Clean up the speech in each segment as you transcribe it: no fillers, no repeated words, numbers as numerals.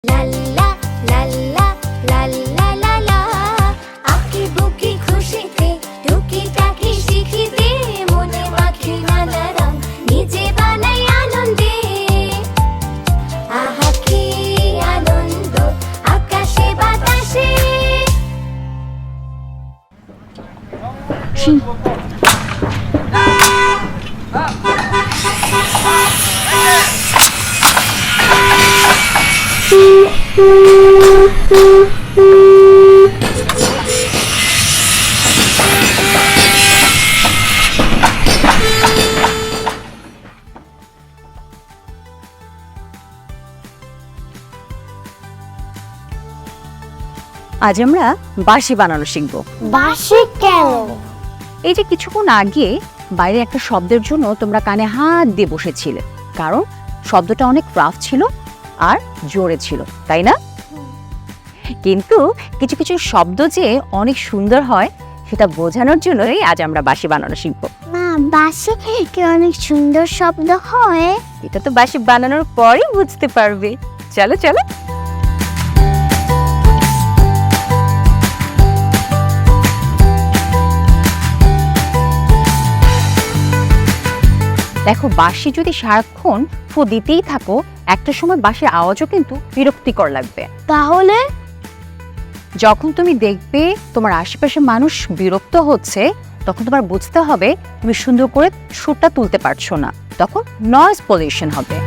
লাল্লা লাল্লা লাল্লা লালা আঁকি বুকি খুশিতে টুকিটাকি শিখিতে মনে মাখি নানা রং নিজে বানাই আনন্দে আহা কি আনন্দ আকাশে বাতাসে আজ আমরা বাঁশি বানানো শিখব। বাঁশি কেন? এই যে কিছুক্ষণ আগে বাইরে একটা শব্দের জন্য তোমরা কানে হাত দিয়ে বসেছিলে, কারণ শব্দটা অনেক রাফ ছিল আর জোরে ছিল, তাই না? কিন্তু কিছু কিছু শব্দ যে অনেক সুন্দর হয় সেটা বোঝানোর জন্যই আজ আমরা বাঁশি বানানো শিখব। না, বাঁশি কি অনেক সুন্দর শব্দ হয়? এটা তো বাঁশি বানানোর পরই বুঝতে পারবে। চলো চলো। দেখো, বাঁশি যদি সারাক্ষণ ফু দিতেই থাকো, একটা সময় বাঁশির আওয়াজও কিন্তু বিরক্তিকর লাগবে। তাহলে যখন তুমি দেখবে তোমার আশেপাশে মানুষ বিরক্ত হচ্ছে, তখন তোমার বুঝতে হবে তুমি সুন্দর করে সুরটা তুলতে পারছো না, তখন নয়েজ পলিউশন হবে।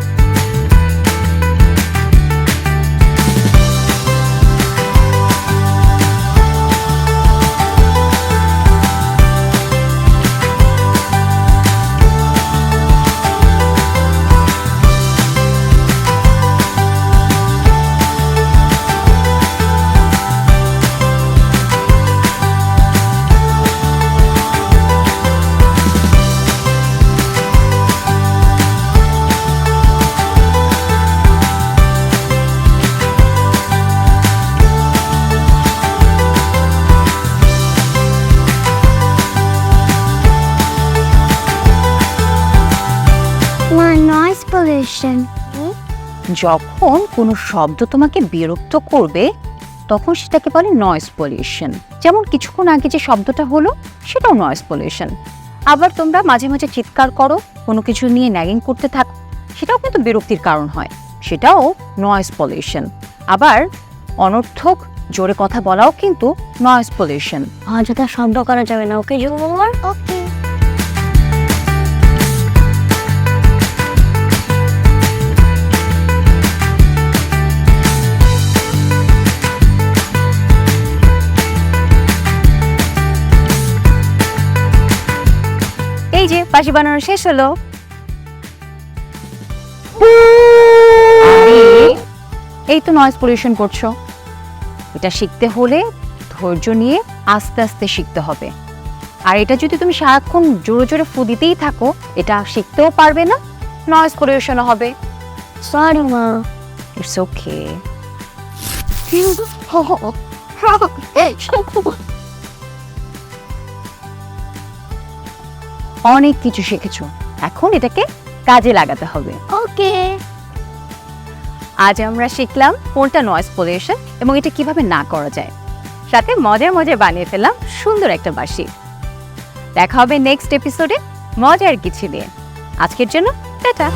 নয়েজ পলিউশন যখন কোনো শব্দ তোমাকে বিরক্ত করবে তখন সেটাকে বলে নয়েজ পলিউশন। যেমন কিছুক্ষণ আগে যে শব্দটা হলো সেটাও নয়েজ পলিউশন। আবার তোমরা মাঝে মাঝে চিৎকার করো, কোনো কিছু নিয়ে ন্যাগিং করতে থাকো, সেটাও কিন্তু বিরক্তির কারণ হয়, সেটাও নয়েজ পলিউশন। আবার অনর্থক জোরে কথা বলাও কিন্তু নয়েজ পলিউশন। অযথা শব্দ করা যাবে না, ওকে জুমুর? ওকে। এই যে বাঁশি বানানো শেষ হলো। এই তো নয়েজ পলিউশন করছো। এটা শিখতে হলে ধৈর্য নিয়ে আস্তে আস্তে শিখতে হবে। আর এটা যদি তুমি সারাক্ষণ জোরে জোরে ফু দিতেই থাকো, এটা শিখতেও পারবে না, নয়েজ পলিউশনও হবে। সরি মা। It's okay. অনেক কিছু শিখেছো, এখন এটাকে কাজে লাগাতে হবে। ওকে। আজ আমরা শিখলাম কোনটা নয়েজ পলিউশন এবং এটা কিভাবে না করা যায়, সাথে মজার মজার বানিয়ে ফেললাম সুন্দর একটা বাঁশি। দেখা হবে নেক্সট এপিসোডে মজার কিছু নিয়ে। আজকের জন্য টাটা।